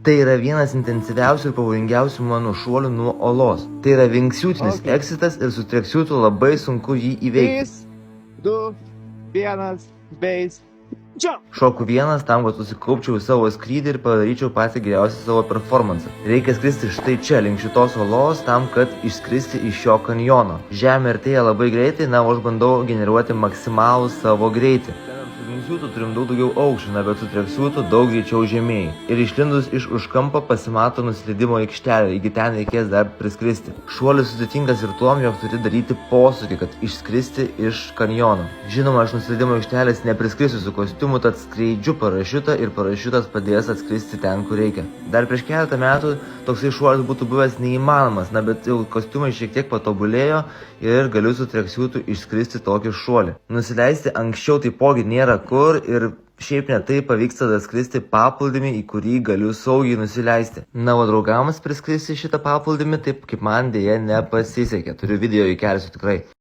Tai yra vienas intensyviausių ir pavojingiausių mano šuolių nuo olos. Tai yra wingsuitinis exitas ir su tracksuitu labai sunku jį įveikti. 3, 2, 1, base, jump! Šoku vienas tam, kad susikaupčiau į savo skrydį ir padaryčiau patį geriausią savo performansą. Reikia skristi štai čia, link šitos olos, tam, kad išskristi iš šio kanjono. Žemė artėja labai greitai, na, o aš bandau generuoti maksimalų savo greitį. Su wingsuitu turim daug daugiau aukščių, na, bet su tracksuitu daug greičiau žemėjai. Ir išlindus iš už kampo pasimato nuslydimo aikštelė, iki ten reikės dar priskristi. Šuolis sudėtingas ir tuom, jog turi daryti posūkį, kad išskristi iš kanjono. Žinoma, aš nuslydimo aikštelės nepriskrisiu su kostiumu, tad skleidžiu parašiutą ir parašiutas padės atskristi ten, kur reikia. Dar prieš keletą metų toksai šuolis būtų buvęs neįmanomas, na, bet jau kostiumai šiek tiek patobulėjo ir galiu su tracksuitu išskristi tokį šuolį. Nusileisti anksčiau taipogi nėra kur ir šiaip netai pavyksta atskristi paplūdimį, į kurį galiu saugiai nusileisti. Na, o draugams priskristi šitą paplūdimį taip kaip man dėja nepasisekė. Turiu video įkelsiu tikrai.